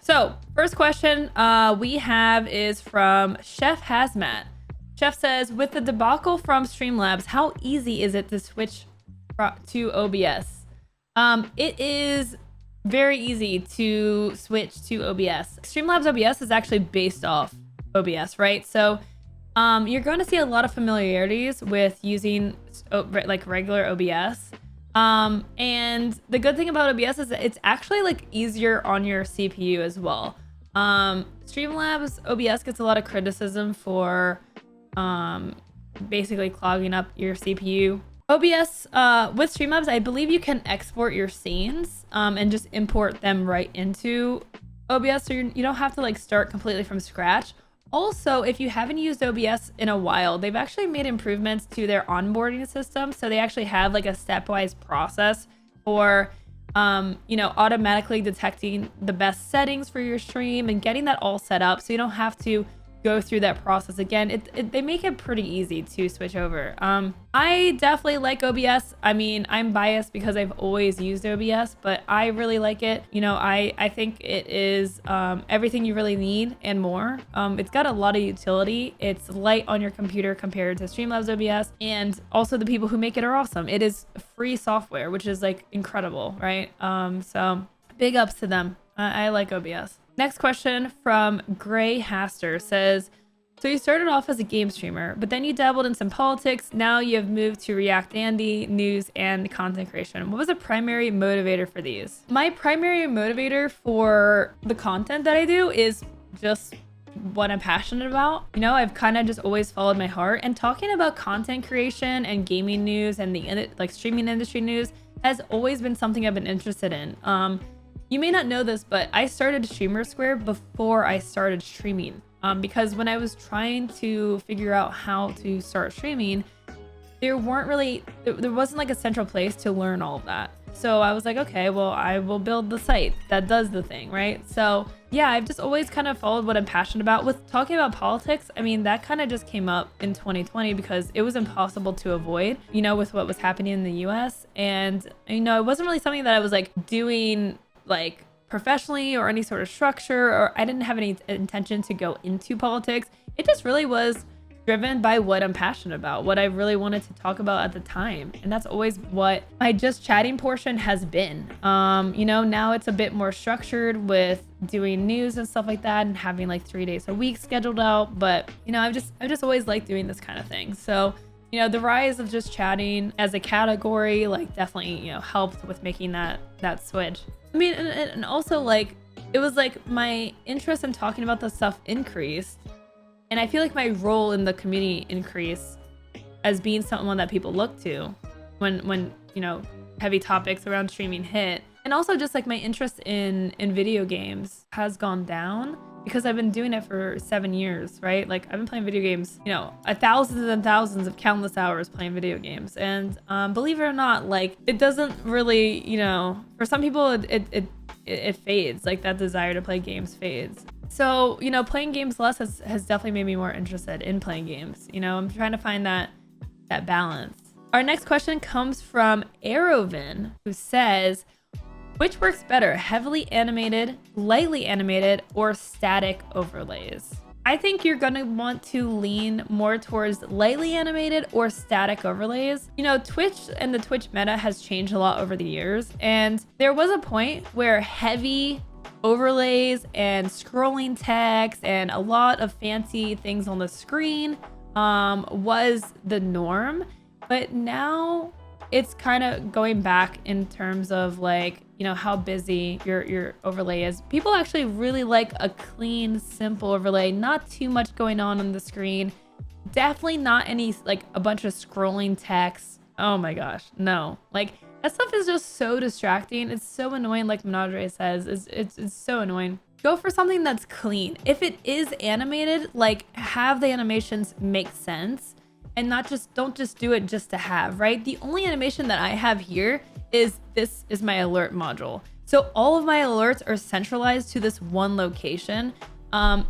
So first question we have is from Chef Hazmat. Chef says, with the debacle from Streamlabs, how easy is it to switch to OBS? It is very easy to switch to OBS. Streamlabs OBS is actually based off OBS, right? So you're going to see a lot of familiarities with using like regular OBS. And the good thing about OBS is that it's actually like easier on your CPU as well. Streamlabs OBS gets a lot of criticism for basically clogging up your CPU. OBS with Streamlabs, I believe you can export your scenes and just import them right into OBS, so you don't have to like start completely from scratch. Also, if you haven't used OBS in a while, they've actually made improvements to their onboarding system. So they actually have like a stepwise process for, automatically detecting the best settings for your stream and getting that all set up. So you don't have to go through that process again. They make it pretty easy to switch over. I definitely like OBS. I mean, I'm biased because I've always used OBS, but I really like it. I think it is everything you really need and more. It's got a lot of utility. It's light on your computer compared to Streamlabs OBS, and also the people who make it are awesome. It is free software, which is like incredible, right? So big ups to them. I like OBS. Next question from Gray Haster says, so you started off as a game streamer, but then you dabbled in some politics. Now you have moved to React Andy, news, and content creation. What was the primary motivator for these? My primary motivator for the content that I do is just what I'm passionate about. I've kind of just always followed my heart, and talking about content creation and gaming news and the like streaming industry news has always been something I've been interested in. You may not know this, but I started Streamer Square before I started streaming, because when I was trying to figure out how to start streaming, there wasn't like a central place to learn all of that. So I was like, okay, well, I will build the site that does the thing, right? So yeah, I've just always kind of followed what I'm passionate about. With talking about politics, I mean, that kind of just came up in 2020 because it was impossible to avoid, with what was happening in the US. And, it wasn't really something that I was like doing like professionally or any sort of structure, or I didn't have any intention to go into politics. It just really was driven by what I'm passionate about, what I really wanted to talk about at the time. And that's always what my just chatting portion has been. Now it's a bit more structured with doing news and stuff like that and having like 3 days a week scheduled out. But, I've just always liked doing this kind of thing. So, the rise of just chatting as a category, like definitely, helped with making that switch. I mean, and also like, it was like my interest in talking about this stuff increased. And I feel like my role in the community increased as being someone that people look to when heavy topics around streaming hit. And also just like my interest in video games has gone down because I've been doing it for 7 years, right? Like I've been playing video games, thousands and thousands of countless hours playing video games. And believe it or not, like it doesn't really, for some people it fades, like that desire to play games fades. So, playing games less has definitely made me more interested in playing games. I'm trying to find that balance. Our next question comes from Aerovin, who says, which works better, heavily animated, lightly animated, or static overlays? I think you're gonna want to lean more towards lightly animated or static overlays. Twitch and the Twitch meta has changed a lot over the years, and there was a point where heavy overlays and scrolling text and a lot of fancy things on the screen was the norm. But now it's kind of going back in terms of like, how busy your overlay is. People actually really like a clean, simple overlay, not too much going on the screen. Definitely not any like a bunch of scrolling text. Oh my gosh, no. Like that stuff is just so distracting. It's so annoying, like Menadre says. It's so annoying. Go for something that's clean. If it is animated, like have the animations make sense and don't just do it just to have, right? The only animation that I have here is this is my alert module. So all of my alerts are centralized to this one location,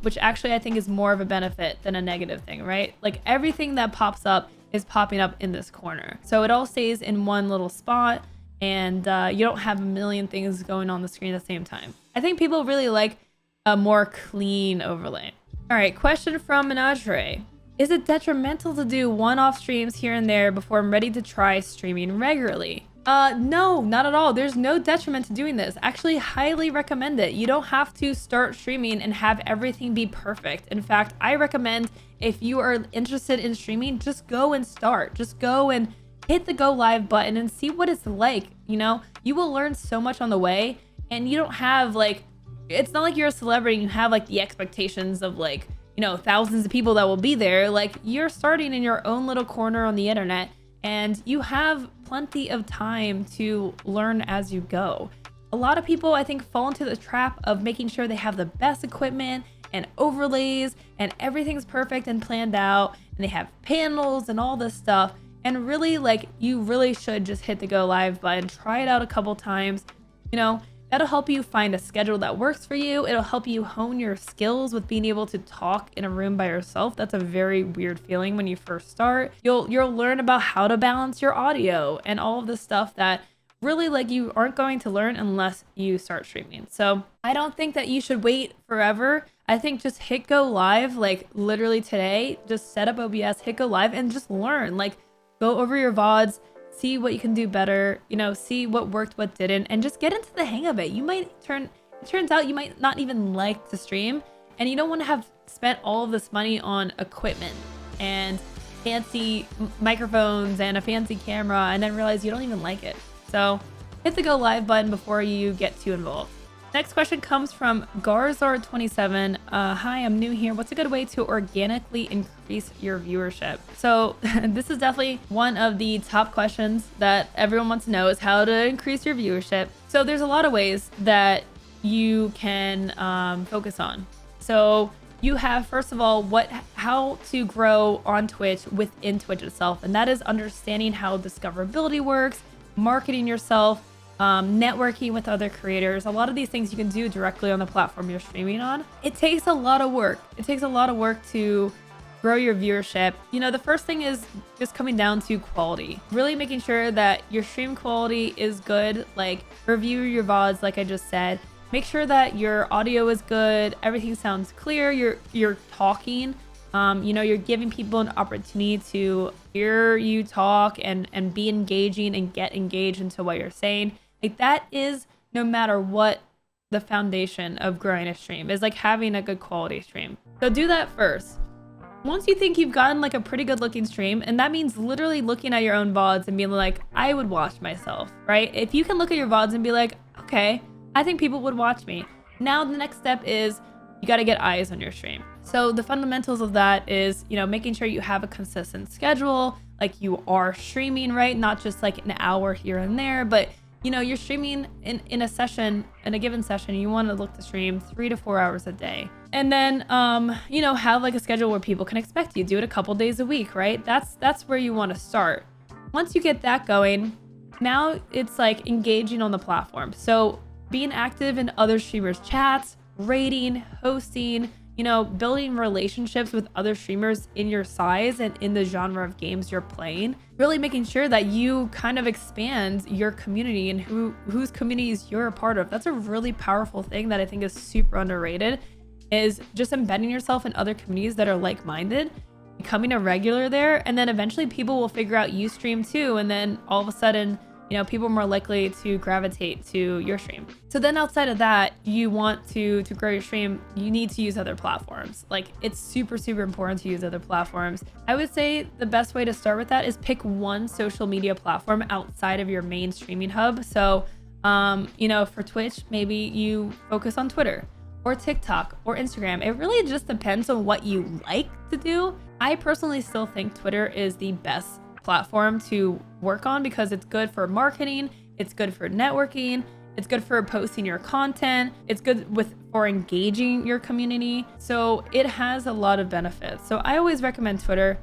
which actually I think is more of a benefit than a negative thing, right? Like everything that pops up is popping up in this corner. So it all stays in one little spot, and you don't have a million things going on the screen at the same time. I think people really like a more clean overlay. All right, question from Menadre. Is it detrimental to do one-off streams here and there before I'm ready to try streaming regularly? No, not at all. There's no detriment to doing this. Actually, highly recommend it. You don't have to start streaming and have everything be perfect. In fact, I recommend if you are interested in streaming, just go and start. Just go and hit the go live button and see what it's like. You know, you will learn so much on the way, and you don't have like, it's not like you're a celebrity and you have like the expectations of like, you know, thousands of people that will be there. Like, you're starting in your own little corner on the internet, and you have plenty of time to learn as you go. A lot of people, I think, fall into the trap of making sure they have the best equipment and overlays and everything's perfect and planned out, and they have panels and all this stuff. And really, like, you really should just hit the go live button, try it out a couple times. You know, that'll help you find a schedule that works for you. It'll help you hone your skills with being able to talk in a room by yourself. That's a very weird feeling when you first start. You'll learn about how to balance your audio and all of the stuff that really, like, you aren't going to learn unless you start streaming. So I don't think that you should wait forever. I think just hit go live, like literally today. Just set up OBS, hit go live, and just learn. Like, go over your VODs, see what you can do better, you know, see what worked, what didn't, and just get into the hang of it. It turns out you might not even like to stream, and you don't want to have spent all of this money on equipment and fancy microphones and a fancy camera and then realize you don't even like it. So hit the go live button before you get too involved. Next question comes from Garzard27. Hi, I'm new here. What's a good way to organically increase your viewership? So this is definitely one of the top questions that everyone wants to know, is how to increase your viewership. So there's a lot of ways that you can focus on. So you have, first of all, how to grow on Twitch within Twitch itself. And that is understanding how discoverability works, marketing yourself, networking with other creators. A lot of these things you can do directly on the platform you're streaming on. It takes a lot of work. It takes a lot of work to grow your viewership. You know, the first thing is just coming down to quality. Really making sure that your stream quality is good. Like, review your VODs, like I just said. Make sure that your audio is good. Everything sounds clear. You're talking. You know, you're giving people an opportunity to hear you talk and be engaging and get engaged into what you're saying. Like, that is, no matter what, the foundation of growing a stream, is like having a good quality stream. So do that first. Once you think you've gotten like a pretty good looking stream, and that means literally looking at your own VODs and being like, I would watch myself, right? If you can look at your VODs and be like, okay, I think people would watch me. Now the next step is you got to get eyes on your stream. So the fundamentals of that is, you know, making sure you have a consistent schedule, like you are streaming, right? Not just like an hour here and there, but you know, you're streaming in a session, in a given session, you want to look to stream 3 to 4 hours a day. And then, you know, have like a schedule where people can expect you. Do it a couple days a week, right? That's where you want to start. Once you get that going, now it's like engaging on the platform. So being active in other streamers' chats, rating, hosting, you know, building relationships with other streamers in your size and in the genre of games you're playing. Really making sure that you kind of expand your community and whose communities you're a part of. That's a really powerful thing that I think is super underrated, is just embedding yourself in other communities that are like-minded, becoming a regular there, and then eventually people will figure out you stream too, and then all of a sudden, you know, people are more likely to gravitate to your stream. So then outside of that, you want to grow your stream, you need to use other platforms. Like, it's super, super important to use other platforms. I would say the best way to start with that is pick one social media platform outside of your main streaming hub. So, you know, for Twitch, maybe you focus on Twitter or TikTok or Instagram. It really just depends on what you like to do. I personally still think Twitter is the best platform to work on because it's good for marketing, it's good for networking, it's good for posting your content, it's good for engaging your community. So it has a lot of benefits. So I always recommend Twitter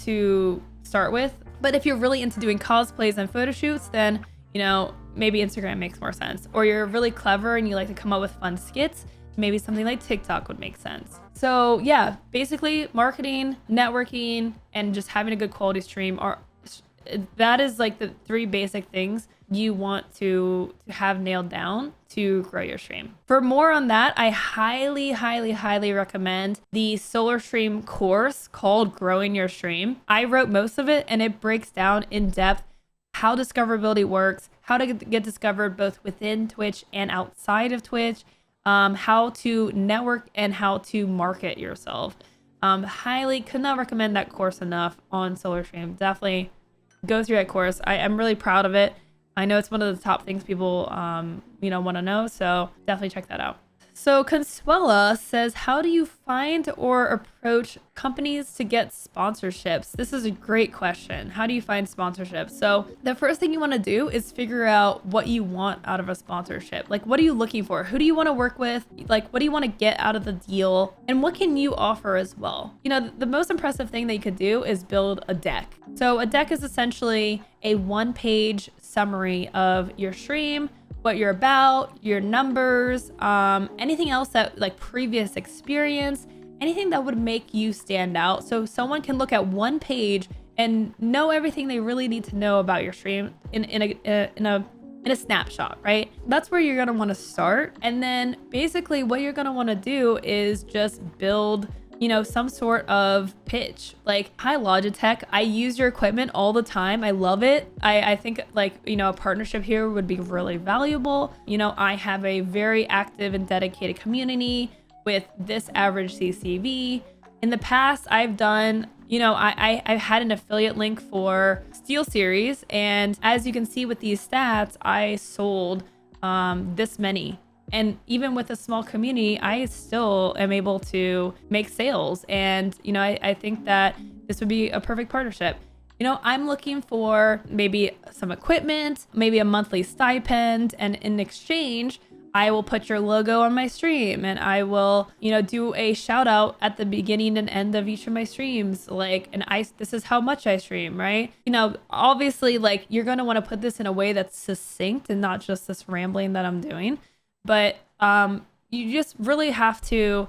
to start with. But if you're really into doing cosplays and photo shoots, then, you know, maybe Instagram makes more sense. Or you're really clever and you like to come up with fun skits, maybe something like TikTok would make sense. So yeah, basically marketing, networking, and just having a good quality stream that is like the 3 basic things you want to have nailed down to grow your stream. For more on that, I highly, highly, highly recommend the SolarStream course called Growing Your Stream. I wrote most of it, and it breaks down in depth how discoverability works, how to get discovered both within Twitch and outside of Twitch, how to network and how to market yourself. Highly could not recommend that course enough on SolarStream. Definitely go through that course. I'm really proud of it. I know it's one of the top things people, want to know. So definitely check that out. So Consuela says, how do you find or approach companies to get sponsorships? This is a great question. How do you find sponsorships? So the first thing you want to do is figure out what you want out of a sponsorship. Like, what are you looking for? Who do you want to work with? Like, what do you want to get out of the deal? And what can you offer as well? The most impressive thing that you could do is build a deck. So a deck is essentially a 1-page summary of your stream, what you're about, your numbers, anything else that like previous experience, anything that would make you stand out. So someone can look at 1 page and know everything they really need to know about your stream in a snapshot, right? That's where you're gonna want to start. And then basically what you're gonna want to do is just build some sort of pitch. Like, hi Logitech, I use your equipment all the time. I love it. I think like, a partnership here would be really valuable. I have a very active and dedicated community with this average CCV. In the past, I've done, I've had an affiliate link for SteelSeries. And as you can see with these stats, I sold this many. And even with a small community, I still am able to make sales. And, I think that this would be a perfect partnership. I'm looking for maybe some equipment, maybe a monthly stipend. And in exchange, I will put your logo on my stream, and I will, do a shout out at the beginning and end of each of my streams. Like, this is how much I stream, right? Obviously, like, you're going to want to put this in a way that's succinct and not just this rambling that I'm doing. But you just really have to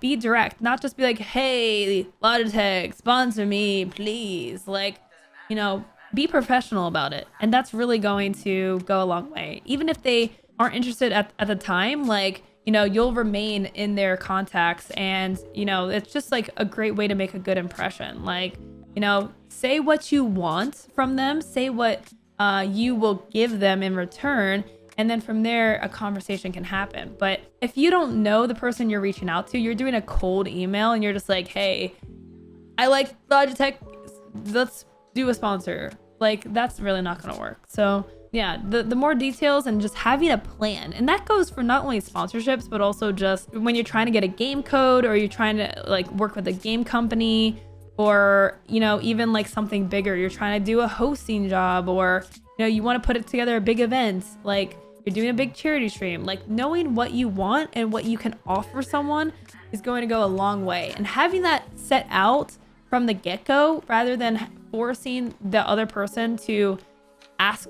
be direct, not just be like, hey, Logitech, sponsor me, please. Like, be professional about it. And that's really going to go a long way. Even if they aren't interested at the time, like, you'll remain in their contacts. And, it's just like a great way to make a good impression. Like, say what you want from them, say what you will give them in return. And then from there, a conversation can happen. But if you don't know the person you're reaching out to, you're doing a cold email and you're just like, hey, I like Logitech, let's do a sponsor. Like, that's really not going to work. So yeah, the more details and just having a plan. And that goes for not only sponsorships, but also just when you're trying to get a game code, or you're trying to like work with a game company, or, even like something bigger. You're trying to do a hosting job, or, you want to put it together a big event. Like, you're doing a big charity stream. Like, knowing what you want and what you can offer someone is going to go a long way. And having that set out from the get-go, rather than forcing the other person to ask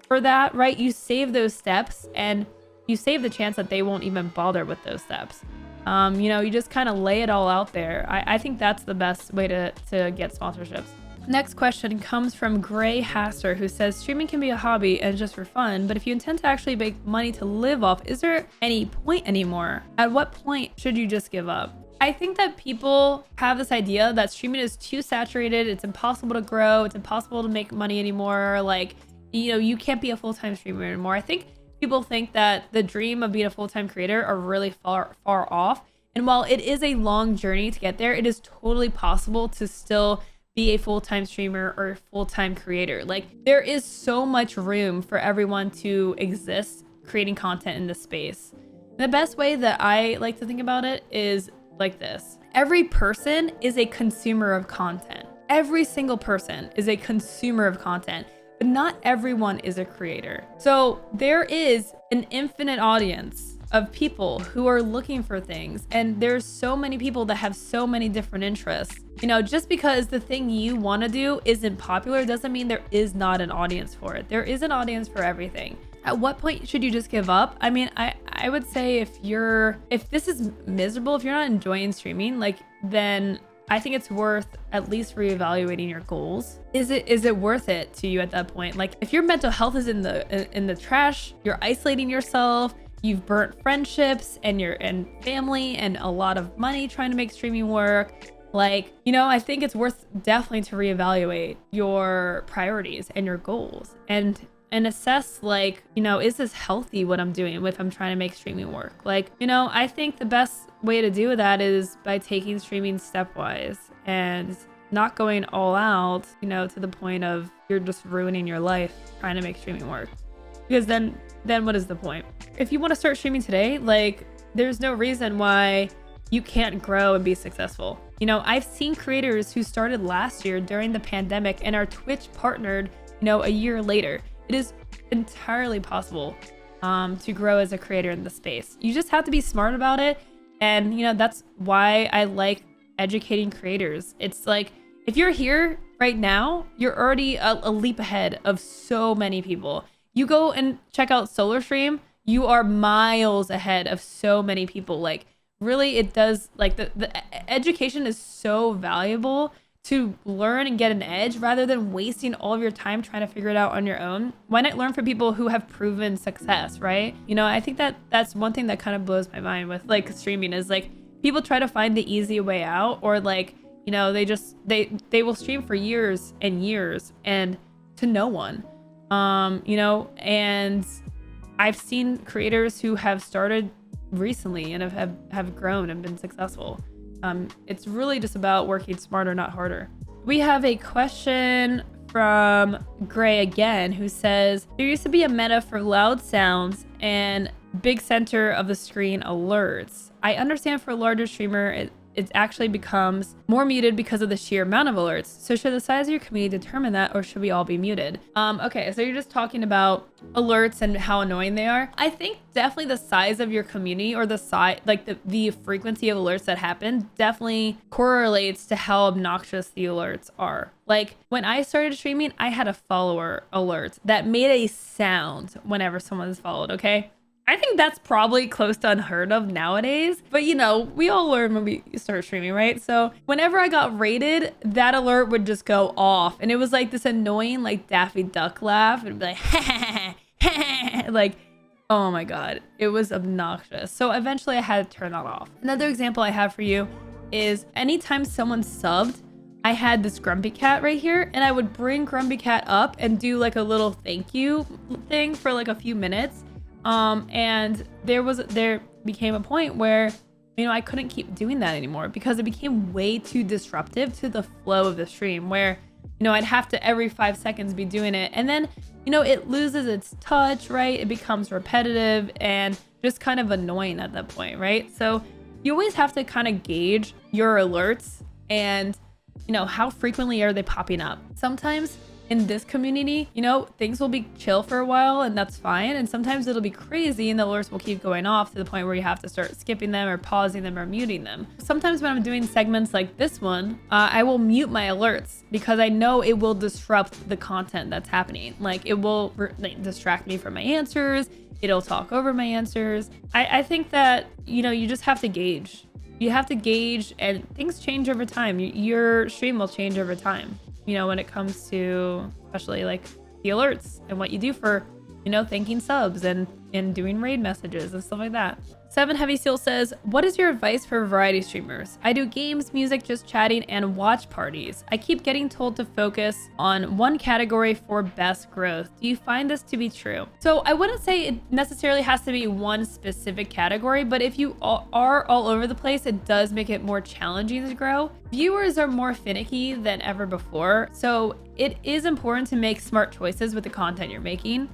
for that, right? You save those steps, and you save the chance that they won't even bother with those steps. You just kind of lay it all out there. I think that's the best way to get sponsorships. Next question comes from Gray Hasser, who says, streaming can be a hobby and just for fun, but if you intend to actually make money to live off, is there any point anymore? At what point should you just give up? I think that people have this idea that streaming is too saturated, it's impossible to grow, it's impossible to make money anymore. Like, you can't be a full-time streamer anymore. I think people think that the dream of being a full-time creator are really far off. And while it is a long journey to get there, it is totally possible to still be a full-time streamer or a full-time creator. Like, there is so much room for everyone to exist creating content in this space. And the best way that I like to think about it is like this. Every person is a consumer of content. Every single person is a consumer of content, but not everyone is a creator. So there is an infinite audience of people who are looking for things, and there's so many people that have so many different interests. Just because the thing you want to do isn't popular doesn't mean there is not an audience for it. There is an audience for everything. At what point should you just give up? I mean, I would say if this is miserable, if you're not enjoying streaming, like, then I think it's worth at least reevaluating your goals. Is it worth it to you at that point? Like, if your mental health is in the trash, you're isolating yourself, you've burnt friendships and family and a lot of money trying to make streaming work. Like, you know, I think it's worth definitely to reevaluate your priorities and your goals and assess, like, you know, is this healthy what I'm doing if I'm trying to make streaming work? Like, you know, I think the best way to do that is by taking streaming stepwise and not going all out, you know, to the point of you're just ruining your life trying to make streaming work. Because then what is the point? If you want to start streaming today, like, there's no reason why you can't grow and be successful. You know, I've seen creators who started last year during the pandemic and are Twitch partnered, you know, a year later. It is entirely possible to grow as a creator in the space. You just have to be smart about it. And, you know, that's why I like educating creators. It's like, if you're here right now, you're already a leap ahead of so many people. You go and check out SolarStream, you are miles ahead of so many people. Like, really, it does, like, the education is so valuable to learn and get an edge rather than wasting all of your time trying to figure it out on your own. Why not learn from people who have proven success, right? You know, I think that's one thing that kind of blows my mind with, like, streaming is, like, people try to find the easy way out, or, like, you know, they will stream for years and years and to no one. You know, and I've seen creators who have started recently and have grown and been successful. It's really just about working smarter, not harder. We have a question from Gray again, who says, there used to be a meta for loud sounds and big center of the screen alerts. I understand for a larger streamer, it actually becomes more muted because of the sheer amount of alerts. So should the size of your community determine that, or should we all be muted? Okay, so you're just talking about alerts and how annoying they are. I think definitely the size of your community, or the size, like the frequency of alerts that happen, definitely correlates to how obnoxious the alerts are. Like, when I started streaming, I had a follower alert that made a sound whenever someone is followed, okay? I think that's probably close to unheard of nowadays, but you know, we all learn when we start streaming, right? So whenever I got rated, that alert would just go off, and it was like this annoying, like, Daffy Duck laugh. It'd be like, like, oh my God, it was obnoxious. So eventually I had to turn that off. Another example I have for you is anytime someone subbed, I had this Grumpy Cat right here, and I would bring Grumpy Cat up and do like a little thank you thing for like a few minutes. And there became a point where, you know, I couldn't keep doing that anymore because it became way too disruptive to the flow of the stream, where, you know, I'd have to every 5 seconds be doing it. And then, you know, it loses its touch, right? It becomes repetitive and just kind of annoying at that point, right? So you always have to kind of gauge your alerts and, you know, how frequently are they popping up? Sometimes in this community, you know, things will be chill for a while and that's fine. And sometimes it'll be crazy and the alerts will keep going off to the point where you have to start skipping them or pausing them or muting them. Sometimes when I'm doing segments like this one, I will mute my alerts because I know it will disrupt the content that's happening. Like, it will distract me from my answers. It'll talk over my answers. I think that, you know, you just have to gauge. You have to gauge, and things change over time. Your stream will change over time. You know, when it comes to especially like the alerts and what you do for, you know, thanking subs and doing raid messages and stuff like that. 7 Heavy Seal says, what is your advice for variety streamers? I do games, music, just chatting, and watch parties. I keep getting told to focus on one category for best growth. Do you find this to be true? So I wouldn't say it necessarily has to be one specific category, but if you are all over the place, it does make it more challenging to grow. Viewers are more finicky than ever before, so it is important to make smart choices with the content you're making.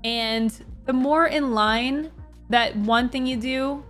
And the more in line that one thing you do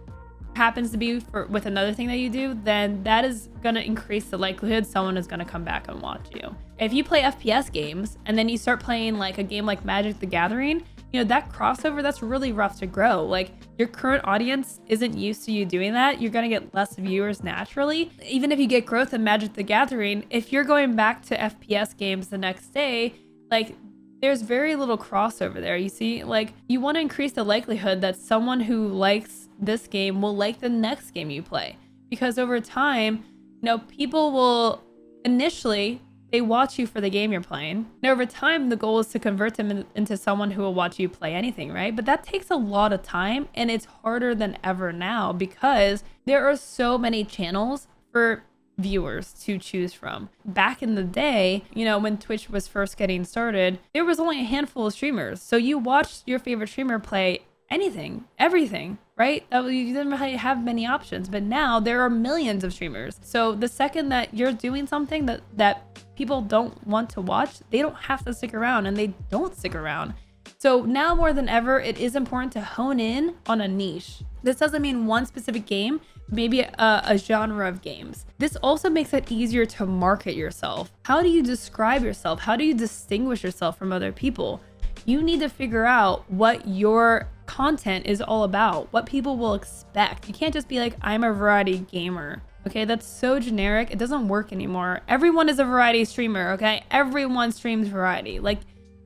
happens to be with another thing that you do, then that is going to increase the likelihood someone is going to come back and watch you. If you play FPS games and then you start playing like a game like Magic the Gathering, you know, that crossover, that's really rough to grow. Like, your current audience isn't used to you doing that. You're going to get less viewers naturally. Even if you get growth in Magic the Gathering, if you're going back to FPS games the next day, like, there's very little crossover there. You see, like, you want to increase the likelihood that someone who likes this game will like the next game you play, because over time, you people will initially, they watch you for the game you're playing. And over time, the goal is to convert them into someone who will watch you play anything, right? But that takes a lot of time, and it's harder than ever now because there are so many channels for viewers to choose from. Back in the day, when Twitch was first getting started, there was only a handful of streamers. So you watched your favorite streamer play anything, everything, right? You didn't really have many options, but now there are millions of streamers. So the second that you're doing something that people don't want to watch, they don't have to stick around, and they don't stick around. So now more than ever, it is important to hone in on a niche. This doesn't mean one specific game, maybe a genre of games. This also makes it easier to market yourself. How do you describe yourself? How do you distinguish yourself from other people? You need to figure out what your content is all about, what people will expect. You can't just be like, I'm a variety gamer. Okay, that's so generic. It doesn't work anymore. Everyone is a variety streamer, okay? Everyone streams variety. Like,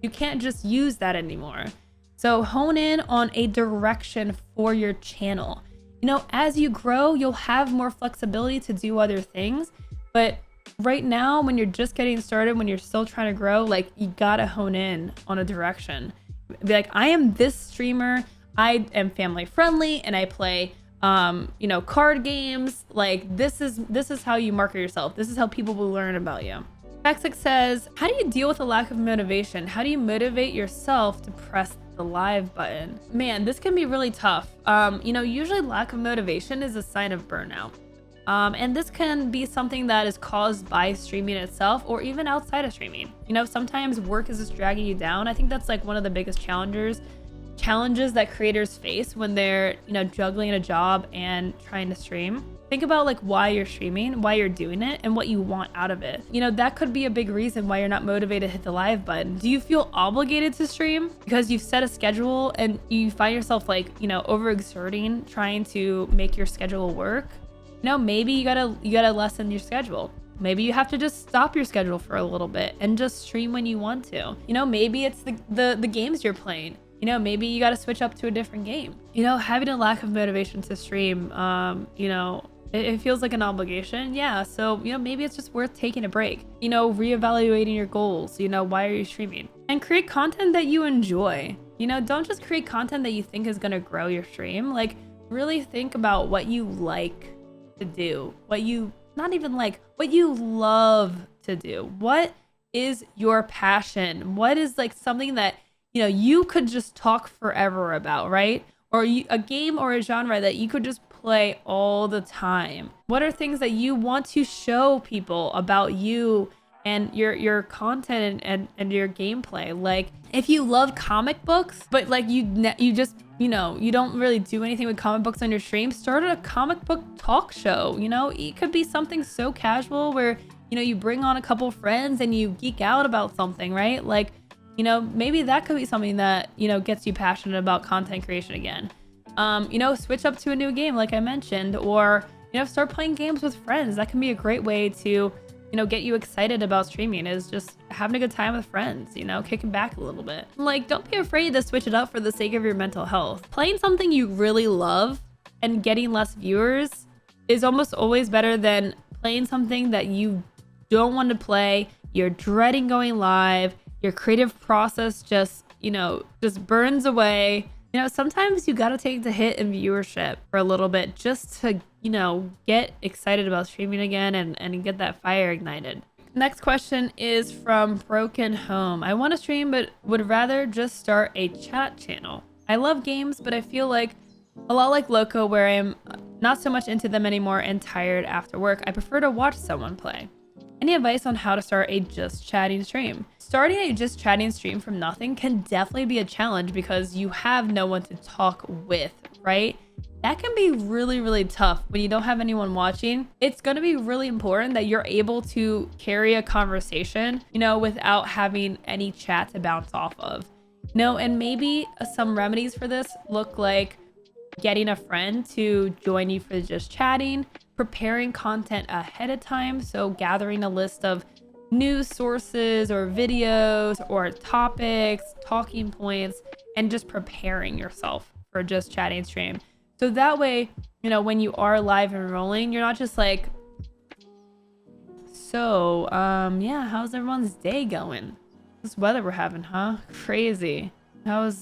you can't just use that anymore. So hone in on a direction for your channel. As you grow, you'll have more flexibility to do other things. But right now, when you're just getting started, when you're still trying to grow, like, you gotta hone in on a direction. Be like, I am this streamer. I am family friendly, and I play, card games. Like, this is how you market yourself. This is how people will learn about you. Texix says, how do you deal with a lack of motivation? How do you motivate yourself to press the live button? Man, this can be really tough. Usually lack of motivation is a sign of burnout. And this can be something that is caused by streaming itself or even outside of streaming. Sometimes work is just dragging you down. I think that's like one of the biggest challenges that creators face when they're, juggling a job and trying to stream. Think about like why you're streaming, why you're doing it, and what you want out of it. That could be a big reason why you're not motivated to hit the live button. Do you feel obligated to stream because you've set a schedule and you find yourself like, overexerting, trying to make your schedule work? Maybe you gotta lessen your schedule. Maybe you have to just stop your schedule for a little bit and just stream when you want to. Maybe it's the games you're playing. Maybe you got to switch up to a different game. Having a lack of motivation to stream, it feels like an obligation. Yeah. So, maybe it's just worth taking a break, reevaluating your goals. Why are you streaming? And create content that you enjoy. Don't just create content that you think is going to grow your stream. Like, really think about what you like to do, what you love to do. What is your passion? What is like something that you could just talk forever about, right? Or a game or a genre that you could just play all the time. What are things that you want to show people about you and your content and your gameplay? Like, if you love comic books, but like you just you don't really do anything with comic books on your stream, start a comic book talk show. It could be something so casual where you bring on a couple friends and you geek out about something, right? Like, maybe that could be something that, gets you passionate about content creation again. Switch up to a new game, like I mentioned, or, start playing games with friends. That can be a great way to, get you excited about streaming, is just having a good time with friends, kicking back a little bit. Like, don't be afraid to switch it up for the sake of your mental health. Playing something you really love and getting less viewers is almost always better than playing something that you don't want to play. You're dreading going live. Your creative process just burns away. Sometimes you gotta take the hit in viewership for a little bit just to, get excited about streaming again and get that fire ignited. Next question is from Broken Home. I want to stream, but would rather just start a chat channel. I love games, but I feel like a lot like Lowco, where I am not so much into them anymore and tired after work. I prefer to watch someone play. Any advice on how to start a just chatting stream? Starting a just chatting stream from nothing can definitely be a challenge because you have no one to talk with, right? That can be really, really tough when you don't have anyone watching. It's going to be really important that you're able to carry a conversation, without having any chat to bounce off of. And maybe some remedies for this look like getting a friend to join you for just chatting, preparing content ahead of time. So gathering a list of news sources or videos or topics, talking points, and just preparing yourself for just chatting stream. So that way, when you are live and rolling, you're not just like So, yeah, how's everyone's day going? This weather we're having, huh? Crazy. And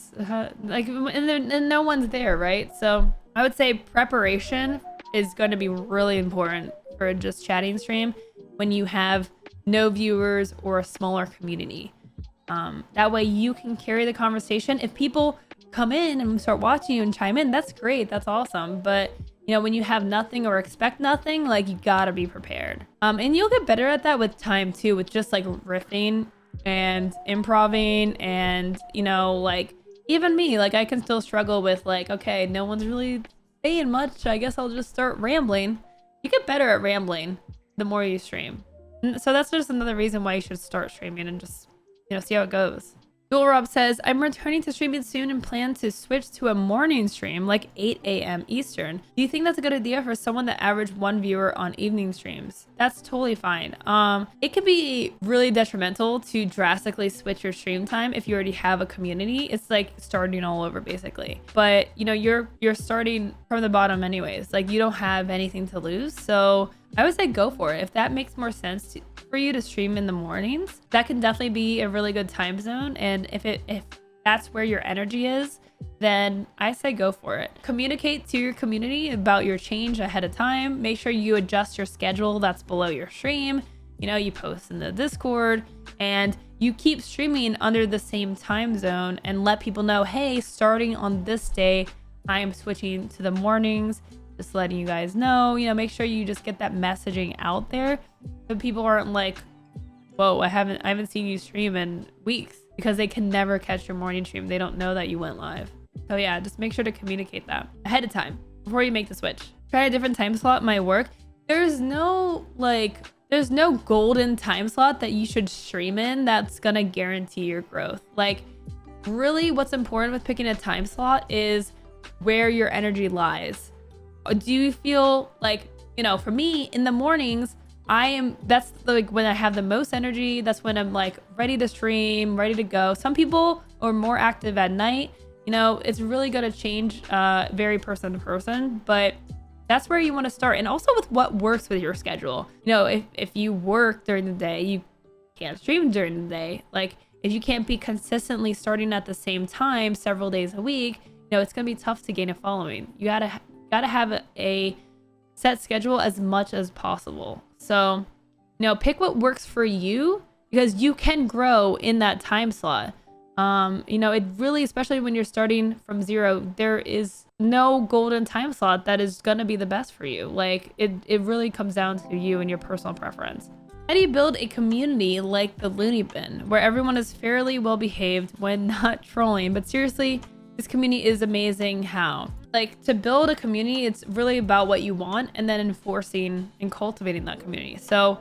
no one's there, right? So I would say preparation is going to be really important for just chatting stream when you have no viewers or a smaller community. That way you can carry the conversation. If people come in and start watching you and chime in, that's great. That's awesome. But you know, when you have nothing or expect nothing, like, you gotta be prepared. And you'll get better at that with time too, with just like riffing and improving, and you know, like, even me, like, I can still struggle with like, okay, no one's really saying much, I guess I'll just start rambling. You get better at rambling the more you stream. So that's just another reason why you should start streaming and just, you know, see how it goes. Dual Rob says, I'm returning to streaming soon and plan to switch to a morning stream, like 8 a.m. Eastern. Do you think that's a good idea for someone that averaged 1 viewer on evening streams? That's totally fine. It can be really detrimental to drastically switch your stream time if you already have a community. It's like starting all over basically. But you know, you're starting from the bottom anyways. Like, you don't have anything to lose. So I would say go for it. If that makes more sense for you to stream in the mornings, that can definitely be a really good time zone. And if that's where your energy is, then I say go for it. Communicate to your community about your change ahead of time. Make sure you adjust your schedule that's below your stream. You know, you post in the Discord and you keep streaming under the same time zone and let people know, hey, starting on this day, I am switching to the mornings. Just letting you guys know, you know, make sure you just get that messaging out there so people aren't like, whoa, I haven't seen you stream in weeks, because they can never catch your morning stream. They don't know that you went live. So yeah, just make sure to communicate that ahead of time before you make the switch. Try a different time slot might work. There's no golden time slot that you should stream in that's gonna guarantee your growth. Like, really what's important with picking a time slot is where your energy lies. Do you feel like, you know, for me in the mornings, that's like when I have the most energy. That's when I'm like ready to stream, ready to go. Some people are more active at night. You know, it's really going to change very person to person, but that's where you want to start. And also with what works with your schedule. You know, if you work during the day, you can't stream during the day. Like, if you can't be consistently starting at the same time several days a week, you know, it's going to be tough to gain a following. You gotta have a set schedule as much as possible. So, you know, pick what works for you, because you can grow in that time slot. You know, it really, especially when you're starting from zero, there is no golden time slot that is gonna be the best for you. Like, it really comes down to you and your personal preference. How do you build a community like the Looney Bin, where everyone is fairly well behaved when not trolling? But seriously, this community is amazing. How? Like, to build a community, it's really about what you want and then enforcing and cultivating that community. So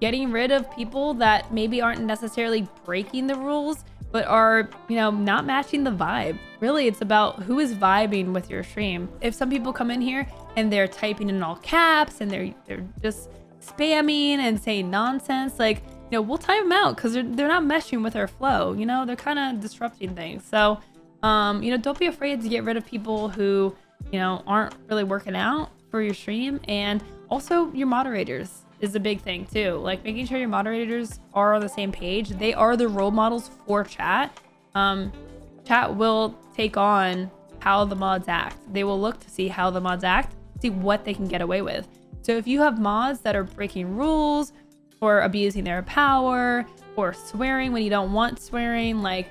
getting rid of people that maybe aren't necessarily breaking the rules, but are, you know, not matching the vibe. Really, it's about who is vibing with your stream. If some people come in here and they're typing in all caps and they're just spamming and saying nonsense, like, you know, we'll time them out because they're not meshing with our flow. You know, they're kind of disrupting things. So you know, don't be afraid to get rid of people who, you know, aren't really working out for your stream. And also your moderators is a big thing too. Like, making sure your moderators are on the same page. They are the role models for chat. Chat will take on how the mods act. They will look to see how the mods act, see what they can get away with. So if you have mods that are breaking rules or abusing their power or swearing when you don't want swearing, like,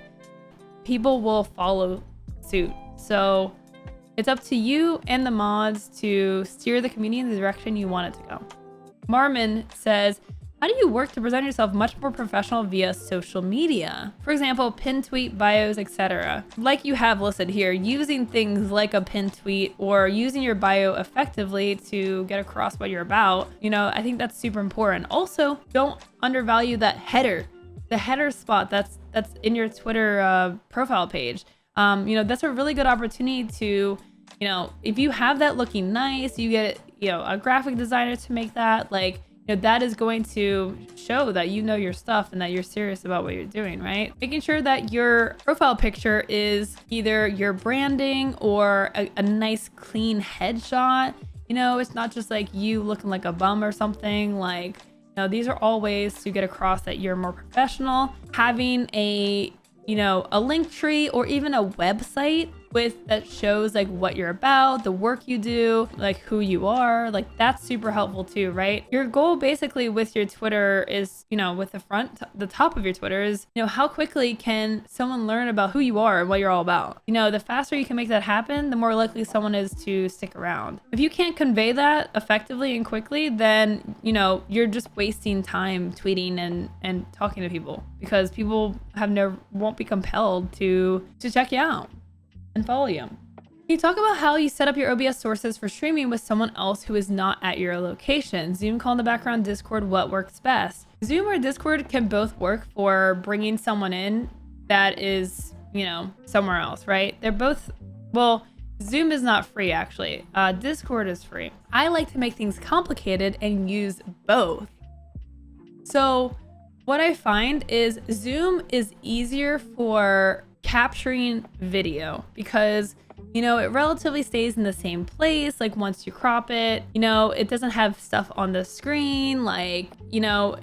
people will follow suit. So it's up to you and the mods to steer the community in the direction you want it to go. Marmon says, how do you work to present yourself much more professional via social media? For example, pin tweet, bios, etc. Like you have listed here, using things like a pin tweet or using your bio effectively to get across what you're about. You know, I think that's super important. Also, don't undervalue that header. The header spot that's in your Twitter profile page. You know, that's a really good opportunity to, you know, if you have that looking nice, you get, you know, a graphic designer to make that, like, you know, that is going to show that you know your stuff and that you're serious about what you're doing, right? Making sure that your profile picture is either your branding or a nice clean headshot. You know, it's not just like you looking like a bum or something. Like, Now, these are all ways to get across that you're more professional. Having a, you know, a link tree or even a website that shows like what you're about, the work you do, like who you are, like that's super helpful too, right? Your goal basically with your Twitter is, you know, with the top of your Twitter is, you know, how quickly can someone learn about who you are and what you're all about? You know, the faster you can make that happen, the more likely someone is to stick around. If you can't convey that effectively and quickly, then, you know, you're just wasting time tweeting and talking to people, because people won't be compelled to check you out and follow you. Can you talk about how you set up your OBS sources for streaming with someone else who is not at your location? Zoom call in the background, Discord, what works best? Zoom or Discord can both work for bringing someone in that is, you know, somewhere else, right? They're both, well, Zoom is not free actually. Discord is free. I like to make things complicated and use both. So what I find is Zoom is easier for capturing video because, you know, it relatively stays in the same place. Like once you crop it, you know, it doesn't have stuff on the screen. Like, you know,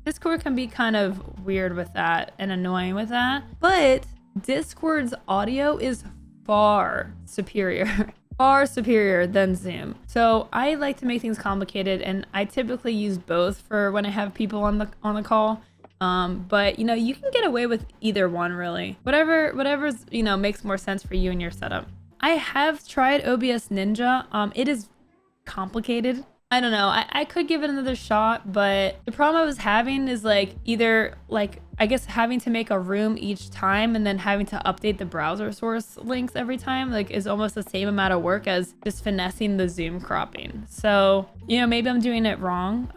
Discord can be kind of weird with that and annoying with that, but Discord's audio is far superior than Zoom. So I like to make things complicated, and I typically use both for when I have people on the call. But you know, you can get away with either one really. Whatever's, you know, makes more sense for you and your setup. I have tried OBS Ninja. It is complicated. I don't know. I could give it another shot, but the problem I was having is like either like, I guess having to make a room each time and then having to update the browser source links every time, like is almost the same amount of work as just finessing the Zoom cropping. So, you know, maybe I'm doing it wrong.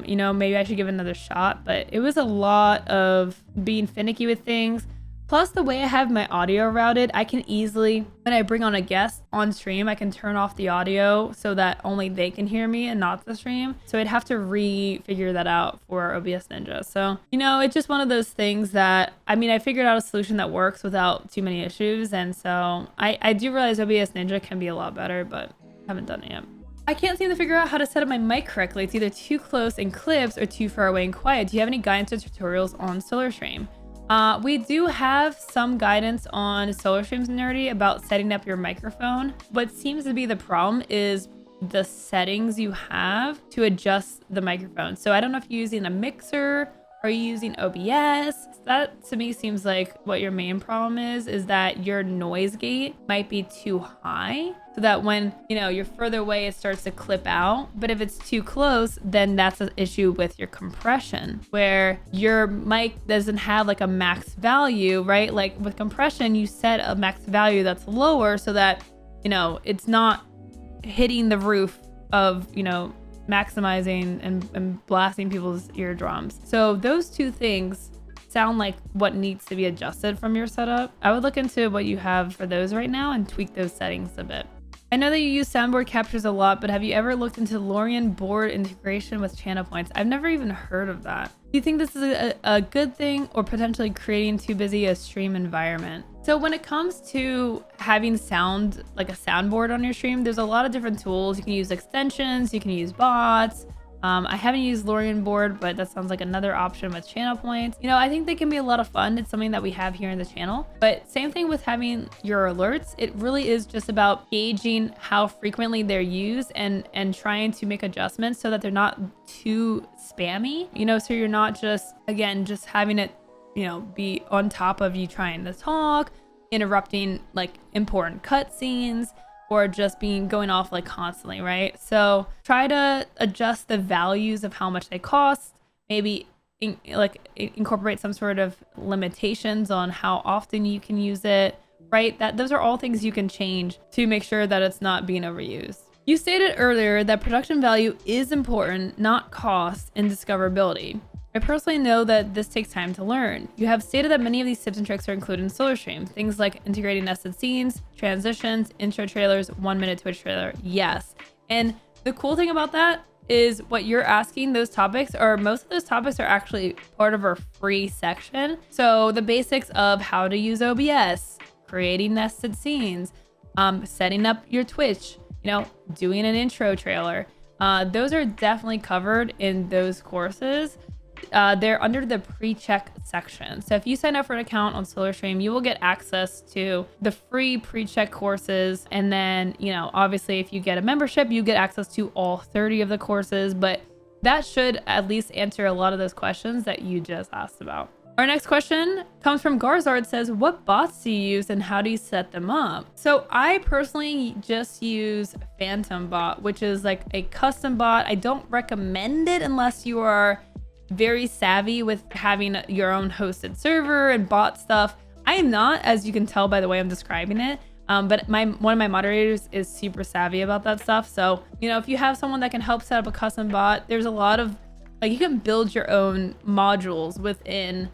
You know, maybe I should give it another shot, but it was a lot of being finicky with things. Plus the way I have my audio routed, I can easily, when I bring on a guest on stream, I can turn off the audio so that only they can hear me and not the stream. So I'd have to refigure that out for OBS Ninja. So, you know, it's just one of those things that, I mean, I figured out a solution that works without too many issues. And so I do realize OBS Ninja can be a lot better, but haven't done it yet. I can't seem to figure out how to set up my mic correctly. It's either too close in clips or too far away and quiet. Do you have any guidance or tutorials on SolarStream? We do have some guidance on SolarStream's Nerdy about setting up your microphone. What seems to be the problem is the settings you have to adjust the microphone. So I don't know if you're using a mixer or you're using OBS. That to me seems like what your main problem is that your noise gate might be too high, so that when, you know, you're further away, it starts to clip out. But if it's too close, then that's an issue with your compression, where your mic doesn't have like a max value, right? Like with compression, you set a max value that's lower so that, you know, it's not hitting the roof of, you know, maximizing and blasting people's eardrums. So those two things sound like what needs to be adjusted from your setup. I would look into what you have for those right now and tweak those settings a bit. I know that you use soundboard captures a lot, but have you ever looked into Lorian board integration with channel points? I've never even heard of that. Do you think this is a good thing or potentially creating too busy a stream environment? So when it comes to having sound, like a soundboard on your stream, there's a lot of different tools. You can use extensions, you can use bots. I haven't used Lorian board, but that sounds like another option with channel points. You know, I think they can be a lot of fun. It's something that we have here in the channel, but same thing with having your alerts. It really is just about gauging how frequently they're used and trying to make adjustments so that they're not too spammy, you know, so you're not just, again, just having it, you know, be on top of you trying to talk, interrupting like important cutscenes, or just going off like constantly, right? So try to adjust the values of how much they cost, maybe incorporate some sort of limitations on how often you can use it, right? Those are all things you can change to make sure that it's not being overused. You stated earlier that production value is important, not cost and discoverability. I personally know that this takes time to learn. You have stated that many of these tips and tricks are included in SolarStream. Things like integrating nested scenes, transitions, intro trailers, 1-minute Twitch trailer. Yes. And the cool thing about that is what you're asking, most of those topics are actually part of our free section. So the basics of how to use OBS, creating nested scenes, setting up your Twitch, you know, doing an intro trailer, those are definitely covered in those courses. They're under the pre-check section. So if you sign up for an account on SolarStream, you will get access to the free pre-check courses. And then, you know, obviously if you get a membership, you get access to all 30 of the courses, but that should at least answer a lot of those questions that you just asked about. Our next question comes from Garzard. Says, what bots do you use and how do you set them up? So I personally just use Phantom Bot, which is like a custom bot. I don't recommend it unless you are very savvy with having your own hosted server and bot stuff. I am not, as you can tell by the way I'm describing it. But one of my moderators is super savvy about that stuff. So, you know, if you have someone that can help set up a custom bot, there's a lot of, like, you can build your own modules within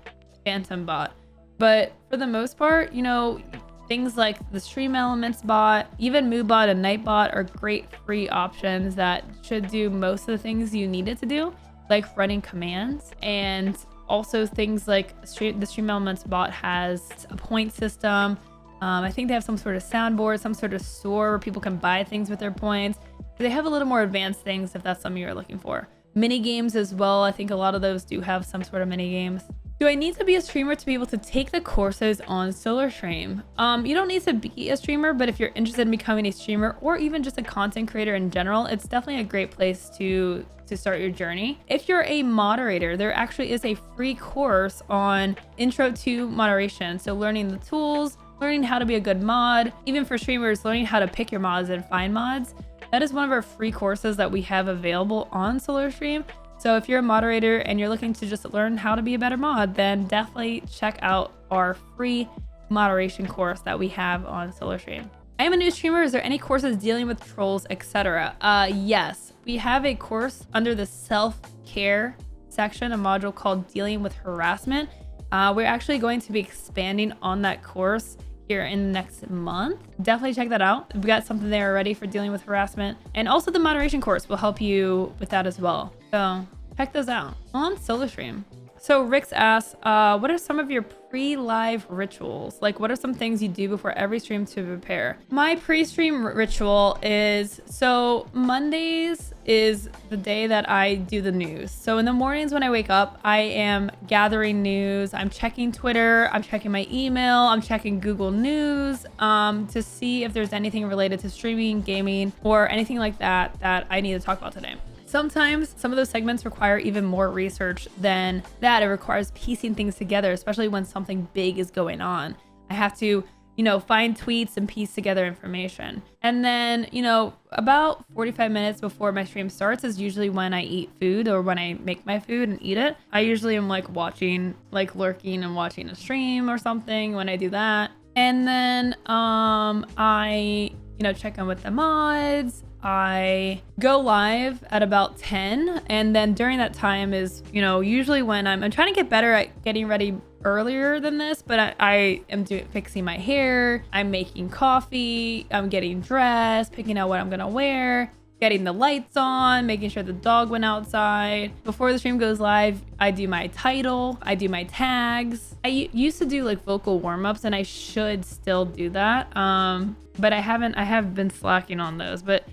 Phantom Bot. But for the most part, you know, things like the Stream Elements bot, even MooBot and Nightbot are great free options that should do most of the things you need it to do, like running commands. And also things like the Stream Elements bot has a point system. I think they have some sort of soundboard, some sort of store where people can buy things with their points. They have a little more advanced things if that's something you're looking for. Mini games as well. I think a lot of those do have some sort of mini games. Do I need to be a streamer to be able to take the courses on SolarStream? You don't need to be a streamer, but if you're interested in becoming a streamer or even just a content creator in general, it's definitely a great place to start your journey. If you're a moderator, there actually is a free course on Intro to Moderation. So learning the tools, learning how to be a good mod, even for streamers, learning how to pick your mods and find mods. That is one of our free courses that we have available on SolarStream. So if you're a moderator and you're looking to just learn how to be a better mod, then definitely check out our free moderation course that we have on SolarStream. I am a new streamer. Is there any courses dealing with trolls, etc.? Yes, we have a course under the self-care section, a module called Dealing with Harassment. We're actually going to be expanding on that course here in the next month. Definitely check that out. We got something there already for dealing with harassment. And also the moderation course will help you with that as well. So check those out on SolarStream. So Rix asks, what are some of your pre-live rituals? Like, what are some things you do before every stream to prepare? My pre-stream ritual is, so Mondays is the day that I do the news. So in the mornings when I wake up, I am gathering news. I'm checking Twitter. I'm checking my email. I'm checking Google News to see if there's anything related to streaming, gaming, or anything like that that I need to talk about today. Sometimes some of those segments require even more research than that. It requires piecing things together, especially when something big is going on. I have to, you know, find tweets and piece together information. And then, you know, about 45 minutes before my stream starts is usually when I eat food or when I make my food and eat it. I usually am like watching, like lurking and watching a stream or something when I do that. And then I, you know, check in with the mods. I go live at about 10, and then during that time is, you know, usually when I'm trying to get better at getting ready earlier than this, but I am fixing my hair, I'm making coffee, I'm getting dressed, picking out what I'm gonna wear, getting the lights on, making sure the dog went outside. Before the stream goes live, I do my title, I do my tags. I used to do like vocal warm-ups, and I should still do that, but I have been slacking on those. But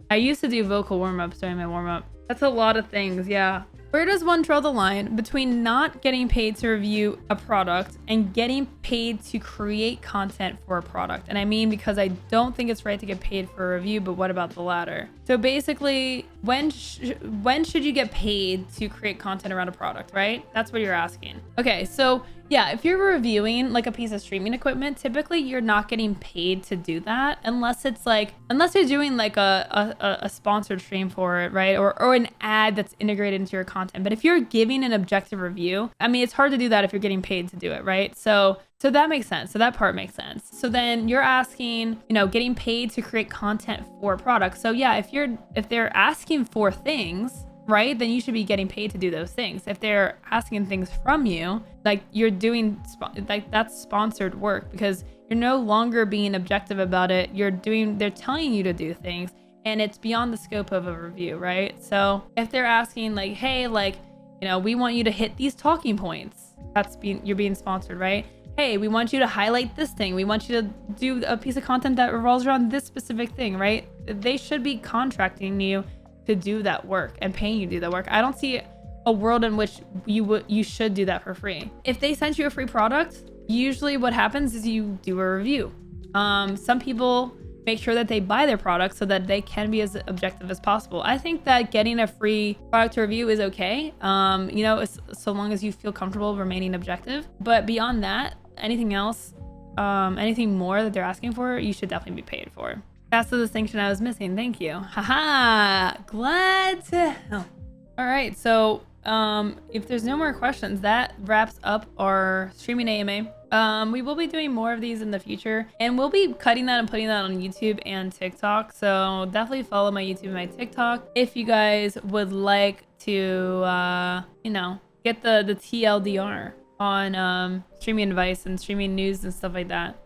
I used to do vocal warm-ups during my warm-up. That's a lot of things, yeah. Where does one draw the line between not getting paid to review a product and getting paid to create content for a product? And I mean, because I don't think it's right to get paid for a review, but what about the latter? So basically, when should you get paid to create content around a product, right? That's what you're asking. Okay, so yeah, if you're reviewing like a piece of streaming equipment, typically you're not getting paid to do that unless you're doing like a sponsored stream for it, right? Or an ad that's integrated into your content. But if you're giving an objective review, I mean, it's hard to do that if you're getting paid to do it, right? So that makes sense. So that part makes sense. So then you're asking, you know, getting paid to create content for a product. So yeah, if they're asking for things, right, then you should be getting paid to do those things. If they're asking things from you, like you're doing, like that's sponsored work because you're no longer being objective about it. They're telling you to do things and it's beyond the scope of a review, right? So if they're asking like, hey, like, you know, we want you to hit these talking points, you're being sponsored, right? Hey, we want you to highlight this thing. We want you to do a piece of content that revolves around this specific thing, right? They should be contracting you to do that work and paying you to do that work. I don't see a world in which you should do that for free. If they sent you a free product, usually what happens is you do a review. Some people make sure that they buy their products so that they can be as objective as possible. I think that getting a free product to review is okay. You know, so long as you feel comfortable remaining objective. But beyond that, anything else, anything more that they're asking for, you should definitely be paid for. That's the distinction I was missing. Thank you. Haha, glad to help. All right, so if there's no more questions, that wraps up our streaming AMA. We will be doing more of these in the future, and we'll be cutting that and putting that on YouTube and TikTok. So definitely follow my YouTube and my TikTok if you guys would like to, you know, get the TLDR on streaming advice and streaming news and stuff like that.